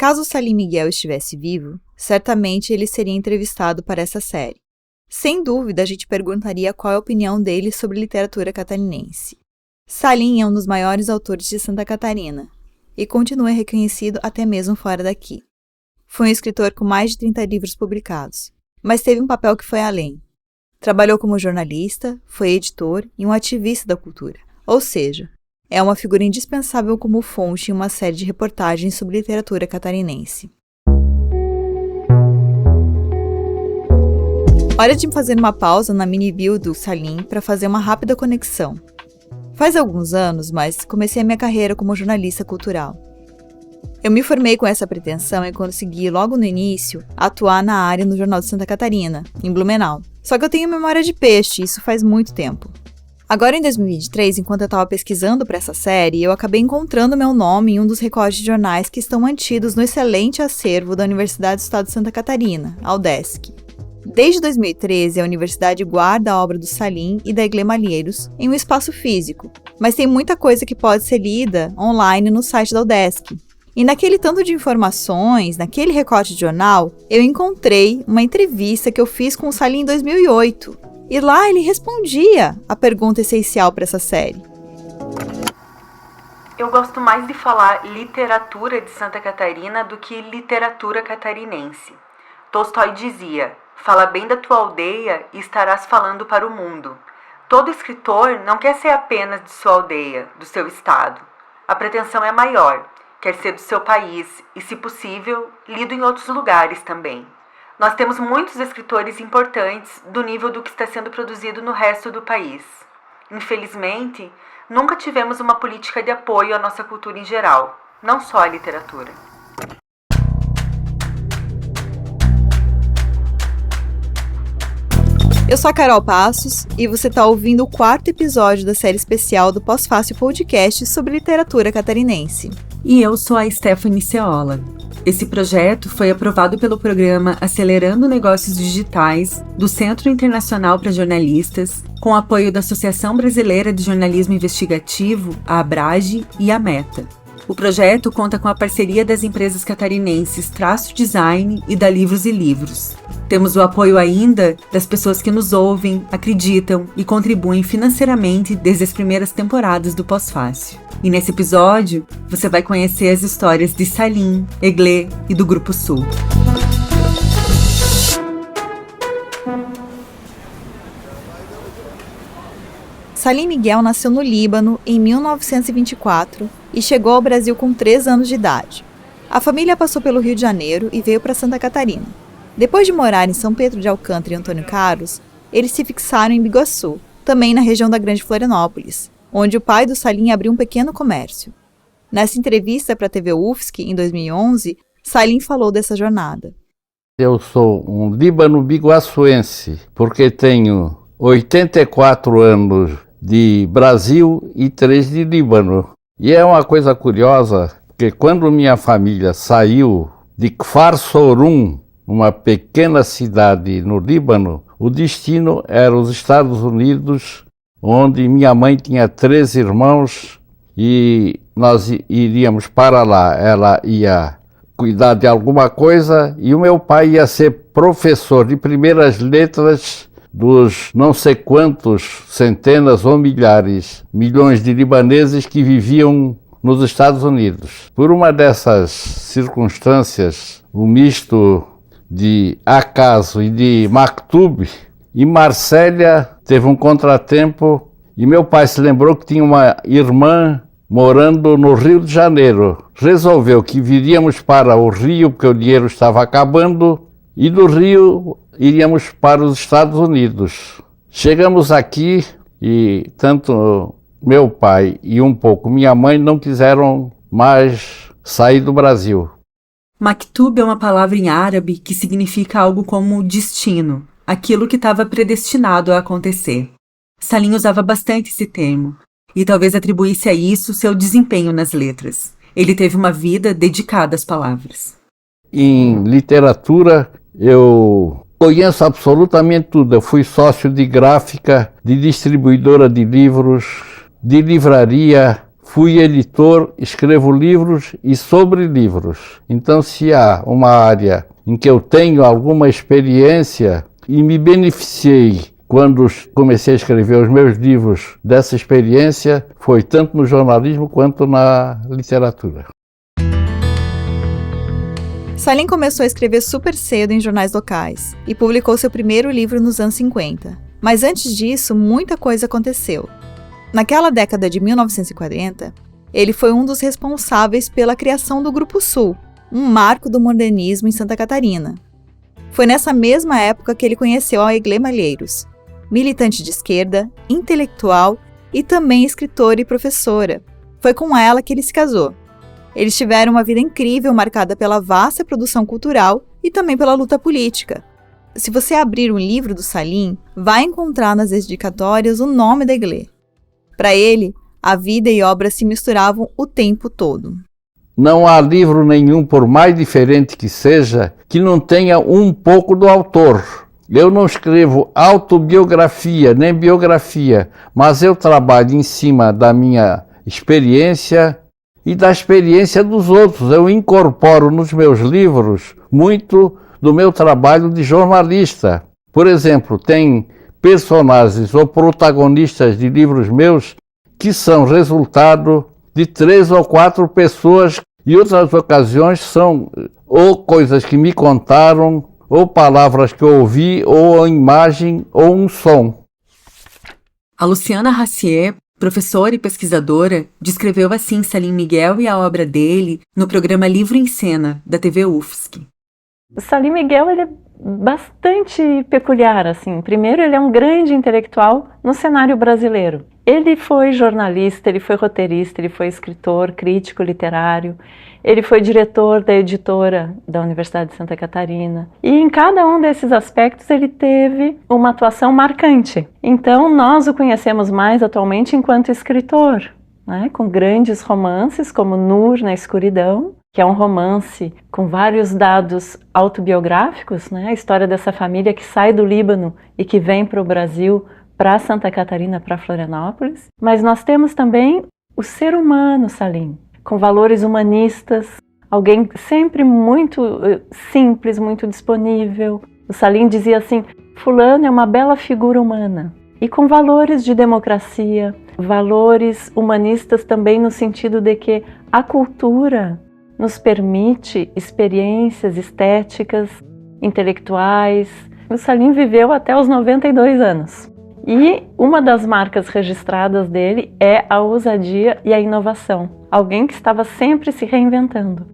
Caso Salim Miguel estivesse vivo, certamente ele seria entrevistado para essa série. Sem dúvida, a gente perguntaria qual é a opinião dele sobre literatura catarinense. Salim é um dos maiores autores de Santa Catarina e continua reconhecido até mesmo fora daqui. Foi um escritor com mais de 30 livros publicados, mas teve um papel que foi além. Trabalhou como jornalista, foi editor e um ativista da cultura, ou seja, é uma figura indispensável como fonte em uma série de reportagens sobre literatura catarinense. Hora de fazer uma pausa na mini-bio do Salim para fazer uma rápida conexão. Faz alguns anos, mas comecei a minha carreira como jornalista cultural. Eu me formei com essa pretensão e consegui, logo no início, atuar na área no Jornal de Santa Catarina, em Blumenau. Só que eu tenho memória de peixe, e isso faz muito tempo. Agora, em 2023, enquanto eu estava pesquisando para essa série, eu acabei encontrando meu nome em um dos recortes de jornais que estão mantidos no excelente acervo da Universidade do Estado de Santa Catarina, a UDESC. Desde 2013, a universidade guarda a obra do Salim e da Eglê Malheiros em um espaço físico, mas tem muita coisa que pode ser lida online no site da UDESC. E naquele tanto de informações, naquele recorte de jornal, eu encontrei uma entrevista que eu fiz com o Salim em 2008. E lá ele respondia a pergunta essencial para essa série. Eu gosto mais de falar literatura de Santa Catarina do que literatura catarinense. Tolstói dizia: fala bem da tua aldeia e estarás falando para o mundo. Todo escritor não quer ser apenas de sua aldeia, do seu estado. A pretensão é maior, quer ser do seu país e, se possível, lido em outros lugares também. Nós temos muitos escritores importantes do nível do que está sendo produzido no resto do país. Infelizmente, nunca tivemos uma política de apoio à nossa cultura em geral, não só à literatura. Eu sou a Carol Passos e você está ouvindo o 4º episódio da série especial do Pós-Fácil Podcast sobre literatura catarinense. E eu sou a Stephanie Ceola. Esse projeto foi aprovado pelo programa Acelerando Negócios Digitais do Centro Internacional para Jornalistas, com apoio da Associação Brasileira de Jornalismo Investigativo, a ABRAGE e a Meta. O projeto conta com a parceria das empresas catarinenses Traço Design e da Livros e Livros. Temos o apoio ainda das pessoas que nos ouvem, acreditam e contribuem financeiramente desde as primeiras temporadas do Pós-Fácil. E nesse episódio, você vai conhecer as histórias de Salim, Eglê e do Grupo Sul. Salim Miguel nasceu no Líbano em 1924 e chegou ao Brasil com 3 anos de idade. A família passou pelo Rio de Janeiro e veio para Santa Catarina. Depois de morar em São Pedro de Alcântara e Antônio Carlos, eles se fixaram em Biguaçu, também na região da Grande Florianópolis, onde o pai do Salim abriu um pequeno comércio. Nessa entrevista para a TV UFSC, em 2011, Salim falou dessa jornada. Eu sou um líbano-biguaçuense, porque tenho 84 anos de Brasil e 3 de Líbano. E é uma coisa curiosa, porque quando minha família saiu de Kfar Sorum, uma pequena cidade no Líbano, o destino era os Estados Unidos, onde minha mãe tinha 3 irmãos e nós iríamos para lá. Ela ia cuidar de alguma coisa e o meu pai ia ser professor de primeiras letras dos não sei quantos centenas ou milhões de libaneses que viviam nos Estados Unidos. Por uma dessas circunstâncias, o misto de acaso e de maktub, em Marsella teve um contratempo e meu pai se lembrou que tinha uma irmã morando no Rio de Janeiro. Resolveu que viríamos para o Rio, porque o dinheiro estava acabando, e do Rio iríamos para os Estados Unidos. Chegamos aqui e tanto meu pai e um pouco minha mãe não quiseram mais sair do Brasil. Maktub é uma palavra em árabe que significa algo como destino, aquilo que estava predestinado a acontecer. Salim usava bastante esse termo, e talvez atribuísse a isso seu desempenho nas letras. Ele teve uma vida dedicada às palavras. Em literatura, eu conheço absolutamente tudo. Eu fui sócio de gráfica, de distribuidora de livros, de livraria, fui editor, escrevo livros e sobre livros. Então, se há uma área em que eu tenho alguma experiência e me beneficiei quando comecei a escrever os meus livros dessa experiência, foi tanto no jornalismo quanto na literatura. Salim começou a escrever super cedo em jornais locais e publicou seu primeiro livro nos anos 50. Mas antes disso, muita coisa aconteceu. Naquela década de 1940, ele foi um dos responsáveis pela criação do Grupo Sul, um marco do modernismo em Santa Catarina. Foi nessa mesma época que ele conheceu a Eglê Malheiros, militante de esquerda, intelectual e também escritora e professora. Foi com ela que ele se casou. Eles tiveram uma vida incrível marcada pela vasta produção cultural e também pela luta política. Se você abrir um livro do Salim, vai encontrar nas dedicatórias o nome da Eglê. Para ele, a vida e obra se misturavam o tempo todo. Não há livro nenhum, por mais diferente que seja, que não tenha um pouco do autor. Eu não escrevo autobiografia nem biografia, mas eu trabalho em cima da minha experiência e da experiência dos outros. Eu incorporo nos meus livros muito do meu trabalho de jornalista. Por exemplo, tem personagens ou protagonistas de livros meus que são resultado de 3 ou 4 pessoas, e outras ocasiões são ou coisas que me contaram, ou palavras que eu ouvi, ou a imagem, ou um som. A Luciana Rassier, professora e pesquisadora, descreveu assim Salim Miguel e a obra dele no programa Livro em Cena, da TV UFSC. O Salim Miguel ele é bastante peculiar, assim. Primeiro, ele é um grande intelectual no cenário brasileiro. Ele foi jornalista, ele foi roteirista, ele foi escritor, crítico literário, ele foi diretor da editora da Universidade de Santa Catarina. E em cada um desses aspectos ele teve uma atuação marcante. Então, nós o conhecemos mais atualmente enquanto escritor, né? Com grandes romances como Nur na Escuridão, que é um romance com vários dados autobiográficos, né? A história dessa família que sai do Líbano e que vem para o Brasil, para Santa Catarina, para Florianópolis. Mas nós temos também o ser humano, Salim, com valores humanistas, alguém sempre muito simples, muito disponível. O Salim dizia assim, fulano é uma bela figura humana. E com valores de democracia, valores humanistas também no sentido de que a cultura nos permite experiências estéticas, intelectuais. O Salim viveu até os 92 anos. E uma das marcas registradas dele é a ousadia e a inovação. Alguém que estava sempre se reinventando.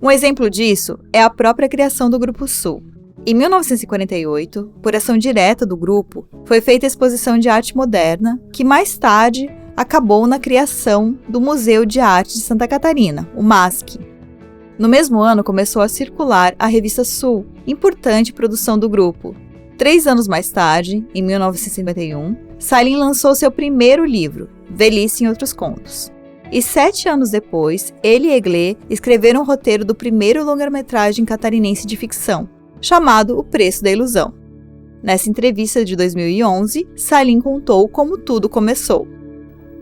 Um exemplo disso é a própria criação do Grupo Sul. Em 1948, por ação direta do grupo, foi feita a exposição de arte moderna, que mais tarde acabou na criação do Museu de Arte de Santa Catarina, o MASC. No mesmo ano, começou a circular a revista Sul, importante produção do grupo. 3 anos mais tarde, em 1951, Salim lançou seu primeiro livro, Velhice em Outros Contos. E 7 anos depois, ele e Eglê escreveram o roteiro do primeiro longa-metragem catarinense de ficção, chamado O Preço da Ilusão. Nessa entrevista de 2011, Salim contou como tudo começou.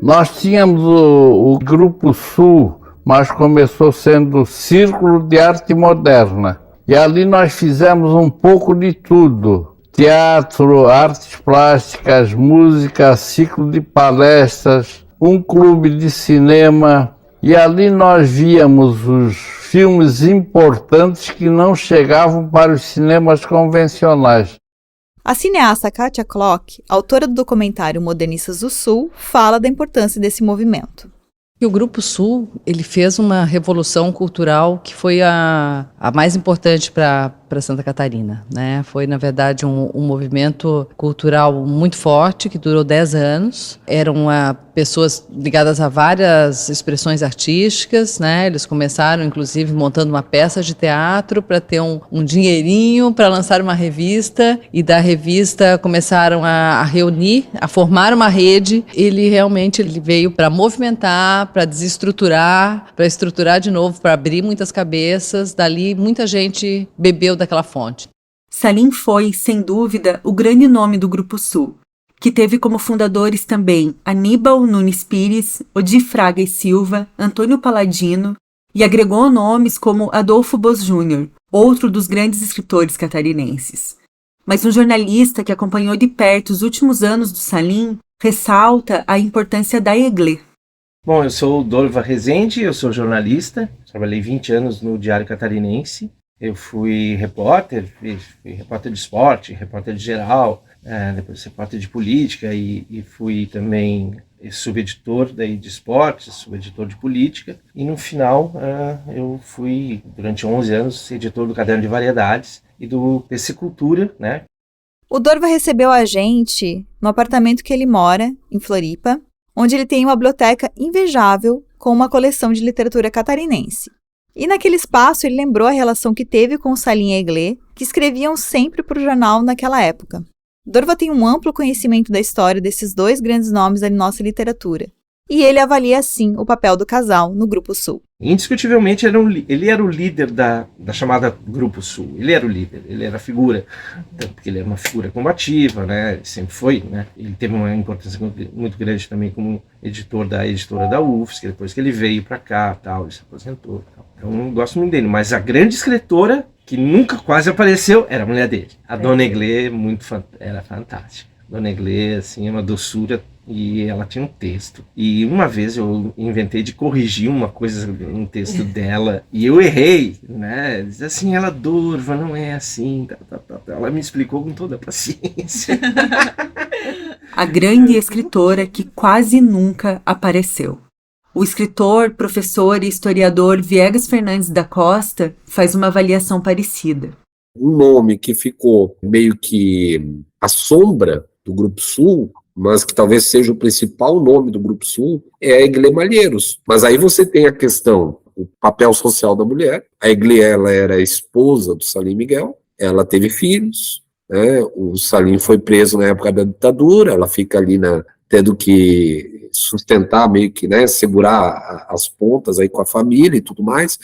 Nós tínhamos o Grupo Sul, mas começou sendo Círculo de Arte Moderna. E ali nós fizemos um pouco de tudo. Teatro, artes plásticas, música, ciclo de palestras, um clube de cinema. E ali nós víamos os filmes importantes que não chegavam para os cinemas convencionais. A cineasta Katia Klock, autora do documentário Modernistas do Sul, fala da importância desse movimento. E o Grupo Sul, ele fez uma revolução cultural que foi a mais importante para Santa Catarina, né? Foi, na verdade, um movimento cultural muito forte, que durou 10 anos. Eram pessoas ligadas a várias expressões artísticas, né? Eles começaram, inclusive, montando uma peça de teatro para ter um dinheirinho para lançar uma revista, e da revista começaram a reunir, a formar uma rede. Ele realmente veio para movimentar, para desestruturar, para estruturar de novo, para abrir muitas cabeças. Dali, muita gente bebeu daquela fonte. Salim foi, sem dúvida, o grande nome do Grupo Sul. que teve como fundadores também Aníbal Nunes Pires, Odi Fraga e Silva, Antônio Paladino, e agregou nomes como Adolfo Boz Jr., outro dos grandes escritores catarinenses. Mas um jornalista que acompanhou de perto os últimos anos do Salim ressalta a importância da EGLE. Bom, eu sou o Dorva Rezende, eu sou jornalista, trabalhei 20 anos no Diário Catarinense. Eu fui repórter, fui repórter de esporte, repórter de geral, depois repórter de política e fui também subeditor daí de esportes, subeditor de política. E no final eu fui, durante 11 anos, editor do Caderno de Variedades e do PC Cultura, né? O Dorva recebeu a gente no apartamento que ele mora, em Floripa, onde ele tem uma biblioteca invejável com uma coleção de literatura catarinense. E naquele espaço ele lembrou a relação que teve com o Salim e a Eglê, que escreviam sempre para o jornal naquela época. Dorva tem um amplo conhecimento da história desses dois grandes nomes da nossa literatura. E ele avalia assim o papel do casal no Grupo Sul. Indiscutivelmente ele era o líder da chamada Grupo Sul. Ele era o líder, ele era a figura, porque ele era uma figura combativa, né? Ele sempre foi, né? Ele teve uma importância muito grande também como editor da editora da UFSC, depois que ele veio para cá, tal, ele se aposentou. Tal. Então eu gosto muito dele, mas a grande escritora que nunca quase apareceu era a mulher dele. A Dona Eglê era fantástica. Dona Eglê, assim, é uma doçura. E ela tinha um texto. E uma vez eu inventei de corrigir uma coisa no texto dela. E eu errei, né? Diz assim, ela Dorva, não é assim. Ela me explicou com toda a paciência. A grande escritora que quase nunca apareceu. O escritor, professor e historiador Viegas Fernandes da Costa faz uma avaliação parecida. Um nome que ficou meio que à sombra do Grupo Sul, mas que talvez seja o principal nome do Grupo Sul, é a Eglê Malheiros. Mas aí você tem a questão, o papel social da mulher. A Eglê, ela era esposa do Salim Miguel, ela teve filhos, né? O Salim foi preso na época da ditadura, ela fica ali tendo que sustentar, meio que, né, segurar as pontas aí com a família e tudo mais.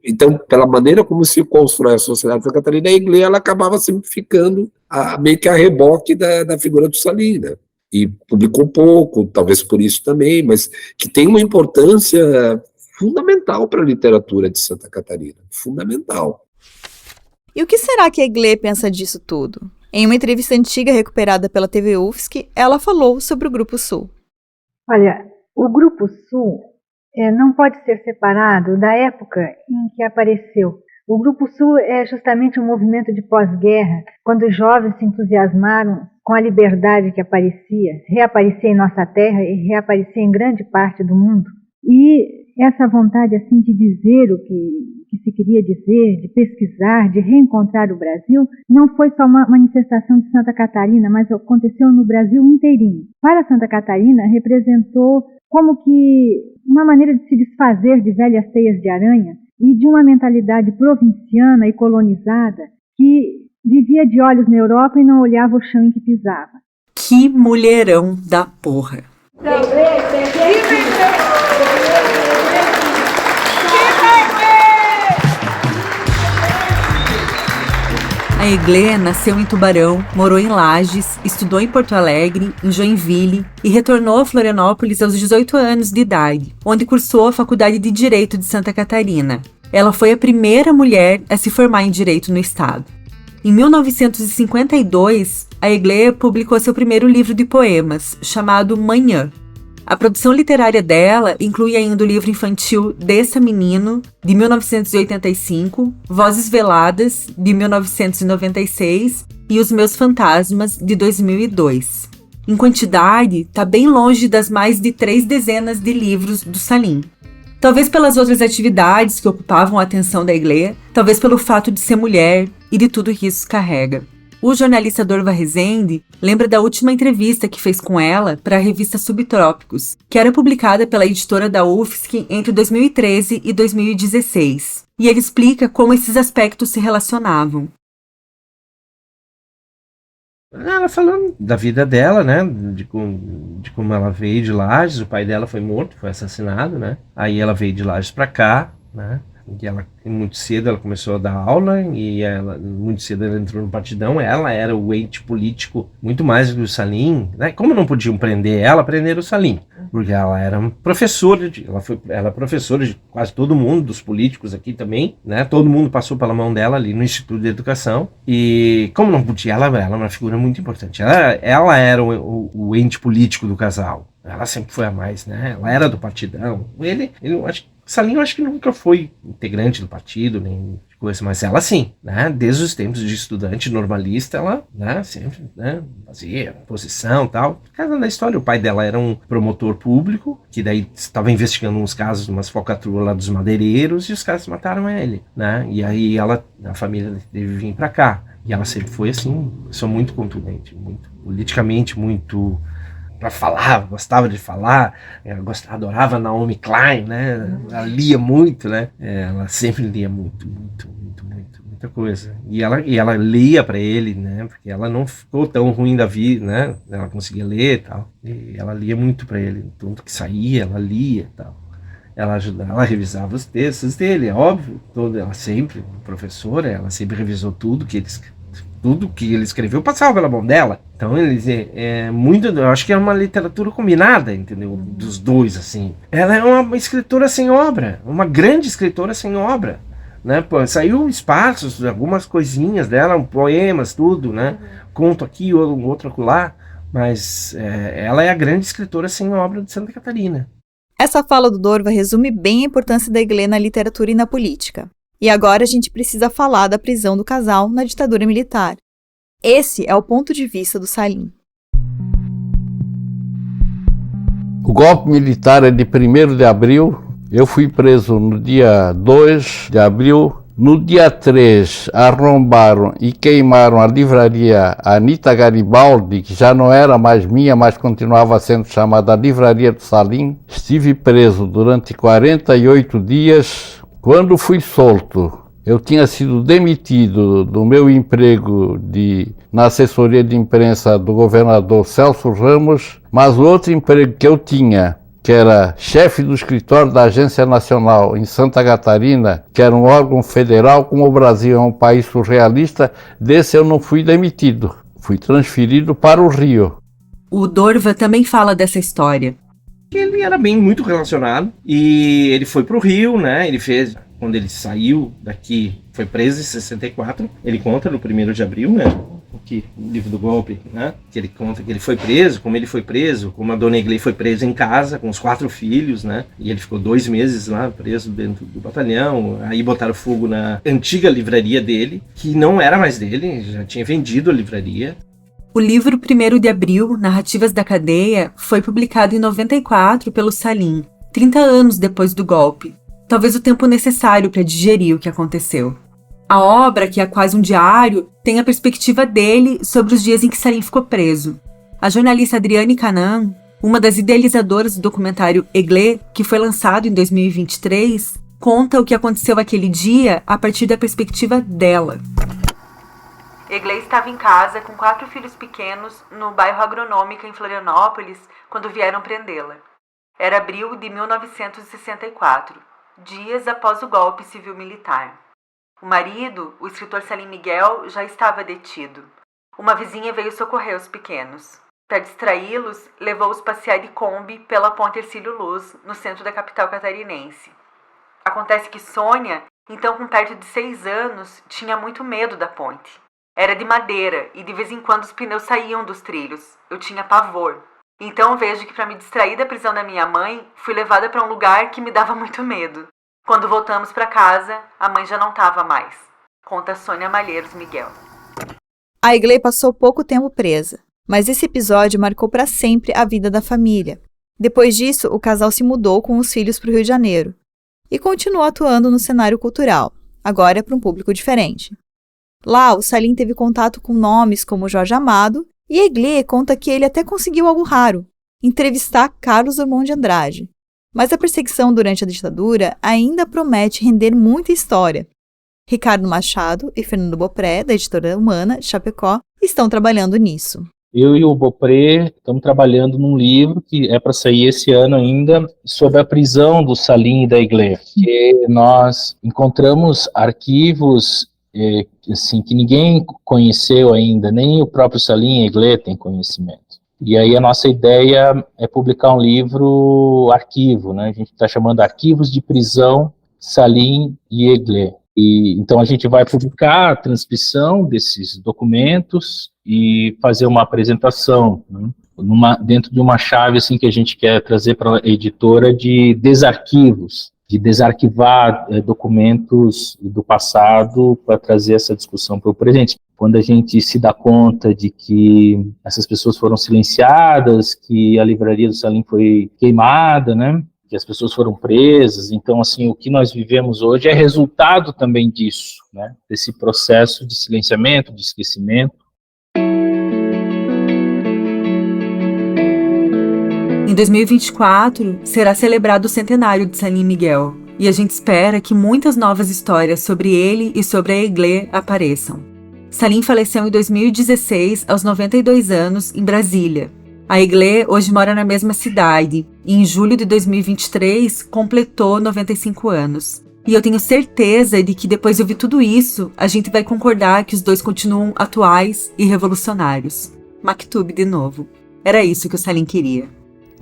Então, pela maneira como se constrói a sociedade de Santa Catarina, a Eglê, ela acabava sempre ficando meio que a reboque da figura do Salim, né? E publicou pouco, talvez por isso também, mas que tem uma importância fundamental para a literatura de Santa Catarina, fundamental. E o que será que a Eglê pensa disso tudo? Em uma entrevista antiga recuperada pela TV UFSC, ela falou sobre o Grupo Sul. Olha, o Grupo Sul não pode ser separado da época em que apareceu. O Grupo Sul é justamente um movimento de pós-guerra, quando os jovens se entusiasmaram com a liberdade que reaparecia em nossa terra e reaparecia em grande parte do mundo. E essa vontade assim de dizer o que se queria dizer, de pesquisar, de reencontrar o Brasil, não foi só uma manifestação de Santa Catarina, mas aconteceu no Brasil inteirinho. Para Santa Catarina, representou como que uma maneira de se desfazer de velhas teias de aranha e de uma mentalidade provinciana e colonizada que vivia de olhos na Europa e não olhava o chão em que pisava. Que mulherão da porra! A Eglê nasceu em Tubarão, morou em Lages, estudou em Porto Alegre, em Joinville e retornou a Florianópolis aos 18 anos de idade, onde cursou a Faculdade de Direito de Santa Catarina. Ela foi a primeira mulher a se formar em Direito no estado. Em 1952, a Eglê publicou seu primeiro livro de poemas, chamado Manhã. A produção literária dela inclui ainda o livro infantil Desça Menino, de 1985, Vozes Veladas, de 1996 e Os Meus Fantasmas, de 2002. Em quantidade, está bem longe das mais de 3 dezenas de livros do Salim. Talvez pelas outras atividades que ocupavam a atenção da Eglê, talvez pelo fato de ser mulher e de tudo que isso carrega. O jornalista Dorva Rezende lembra da última entrevista que fez com ela para a revista Subtrópicos, que era publicada pela editora da UFSC entre 2013 e 2016. E ele explica como esses aspectos se relacionavam. Ela falando da vida dela, né, de como ela veio de Lages, o pai dela foi morto, foi assassinado, né, aí ela veio de Lages para cá, né, E ela, muito cedo, ela começou a dar aula e muito cedo ela entrou no Partidão. Ela era o ente político muito mais do que o Salim, né? Como não podiam prender ela, prenderam o Salim, porque ela era professora, ela é professora de quase todo mundo, dos políticos aqui também, né? Todo mundo passou pela mão dela ali no Instituto de Educação. E como não podia, ela é uma figura muito importante. Ela era o ente político do casal. Ela sempre foi a mais, né? Ela era do Partidão. Salim, eu acho que nunca foi integrante do partido, nem coisa, mas ela sim, né? Desde os tempos de estudante normalista, ela, né, sempre, né, fazia posição e tal. Por causa da história, o pai dela era um promotor público, que daí estava investigando uns casos de umas falcatruas lá dos madeireiros, e os caras mataram ele, né? E aí a família teve que vir pra cá. E ela sempre foi, assim, pessoa muito contundente, muito politicamente, muito... para falar, gostava de falar, adorava Naomi Klein, né? Ela lia muito, né? Ela sempre lia muita coisa. E ela lia para ele, né? Porque ela não ficou tão ruim da vida, né? Ela conseguia ler e tal. E ela lia muito para ele, tudo que saía, ela lia e tal. Ela revisava os textos dele, é óbvio. Ela sempre, professora, ela sempre revisou tudo que ele escreveu passava pela mão dela. Então eu acho que é uma literatura combinada, entendeu? Dos dois, assim. Ela é uma escritora sem obra, uma grande escritora sem obra, né? Pô, saiu espaços, algumas coisinhas dela, poemas, tudo, né? Conto aqui, outro acolá, mas ela é a grande escritora sem obra de Santa Catarina. Essa fala do Dorva resume bem a importância da Iglê na literatura e na política. E agora a gente precisa falar da prisão do casal na ditadura militar. Esse é o ponto de vista do Salim. O golpe militar é de 1º de abril. Eu fui preso no dia 2 de abril. No dia 3, arrombaram e queimaram a livraria Anita Garibaldi, que já não era mais minha, mas continuava sendo chamada Livraria do Salim. Estive preso durante 48 dias. Quando fui solto, eu tinha sido demitido do meu emprego na assessoria de imprensa do governador Celso Ramos, mas o outro emprego que eu tinha, que era chefe do escritório da Agência Nacional em Santa Catarina, que era um órgão federal, como o Brasil é um país surrealista, desse eu não fui demitido, fui transferido para o Rio. O Dorva também fala dessa história. Ele era muito relacionado e ele foi pro Rio, né? Quando ele saiu daqui, foi preso em 64. Ele conta no 1º de abril, né? O livro do golpe, né? Que ele conta que ele foi preso, como a dona Iglê foi presa em casa com os 4 filhos, né? E ele ficou 2 meses lá preso dentro do batalhão. Aí botaram fogo na antiga livraria dele, que não era mais dele, já tinha vendido a livraria. O livro 1º de abril, Narrativas da Cadeia, foi publicado em 94 pelo Salim, 30 anos depois do golpe. Talvez o tempo necessário para digerir o que aconteceu. A obra, que é quase um diário, tem a perspectiva dele sobre os dias em que Salim ficou preso. A jornalista Adriane Canaan, uma das idealizadoras do documentário Iglê, que foi lançado em 2023, conta o que aconteceu aquele dia a partir da perspectiva dela. Iglê estava em casa com 4 filhos pequenos no bairro Agronômica, em Florianópolis, quando vieram prendê-la. Era abril de 1964, dias após o golpe civil-militar. O marido, o escritor Salim Miguel, já estava detido. Uma vizinha veio socorrer os pequenos. Para distraí-los, levou-os passear de Kombi pela Ponte Hercílio Luz, no centro da capital catarinense. Acontece que Sônia, então com perto de 6 anos, tinha muito medo da ponte. Era de madeira e de vez em quando os pneus saíam dos trilhos. Eu tinha pavor. Então vejo que para me distrair da prisão da minha mãe, fui levada para um lugar que me dava muito medo. Quando voltamos para casa, a mãe já não estava mais. Conta Sônia Malheiros Miguel. A Iglê passou pouco tempo presa, mas esse episódio marcou para sempre a vida da família. Depois disso, o casal se mudou com os filhos para o Rio de Janeiro e continuou atuando no cenário cultural, agora para um público diferente. Lá, o Salim teve contato com nomes como Jorge Amado e a Iglê conta que ele até conseguiu algo raro, entrevistar Carlos Drummond de Andrade. Mas a perseguição durante a ditadura ainda promete render muita história. Ricardo Machado e Fernando Bopré, da Editora Humana, de Chapecó, estão trabalhando nisso. eu e o Beaupré estamos trabalhando num livro que é para sair esse ano ainda, sobre a prisão do Salim e da Aglé. Que nós encontramos arquivos assim, que ninguém conheceu ainda, nem o próprio Salim e a Aglé tem conhecimento. E aí a nossa ideia é publicar um livro arquivo, né? A gente está chamando Arquivos de Prisão, Salim e Aglé. E então a gente vai publicar a transcrição desses documentos e fazer uma apresentação, né? Dentro de uma chave assim, que a gente quer trazer para a editora de desarquivos, de desarquivar documentos do passado para trazer essa discussão para o presente. Quando a gente se dá conta de que essas pessoas foram silenciadas, que a livraria do Salim foi queimada, né? Que as pessoas foram presas, então, assim, o que nós vivemos hoje é resultado também disso, né? Desse processo de silenciamento, de esquecimento. Em 2024, será celebrado o centenário de Salim Miguel, e a gente espera que muitas novas histórias sobre ele e sobre a Aglé apareçam. Salim faleceu em 2016, aos 92 anos, em Brasília. A Aglé hoje mora na mesma cidade e em julho de 2023 completou 95 anos. E eu tenho certeza de que depois de ouvir tudo isso, a gente vai concordar que os dois continuam atuais e revolucionários. Maktub de novo. Era isso que o Salim queria.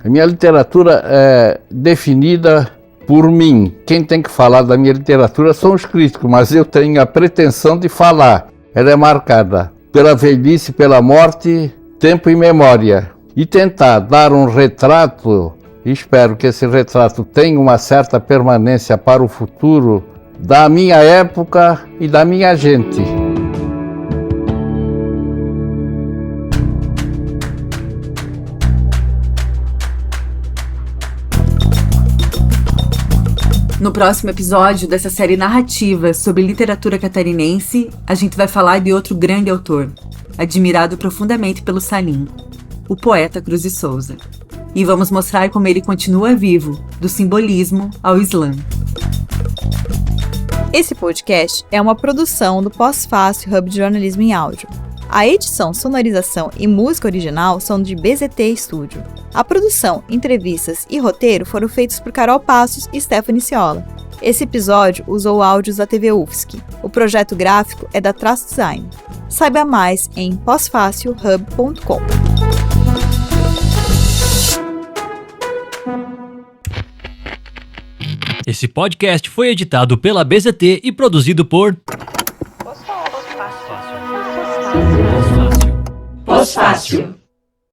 A minha literatura é definida por mim. Quem tem que falar da minha literatura são os críticos, mas eu tenho a pretensão de falar. Ela é marcada pela velhice, pela morte, tempo e memória. E tentar dar um retrato, espero que esse retrato tenha uma certa permanência para o futuro, da minha época e da minha gente. No próximo episódio dessa série narrativa sobre literatura catarinense, a gente vai falar de outro grande autor, admirado profundamente pelo Salim, o poeta Cruz de Souza. E vamos mostrar como ele continua vivo, do simbolismo ao Islã. Esse podcast é uma produção do Pós-Fácil Hub de Jornalismo em Áudio. A edição, sonorização e música original são de BZT Studio. A produção, entrevistas e roteiro foram feitos por Carol Passos e Stephanie Ciola. Esse episódio usou áudios da TV UFSC. O projeto gráfico é da Traço Design. Saiba mais em posfacilhub.com. Esse podcast foi editado pela BZT e produzido por Pós-Fácil.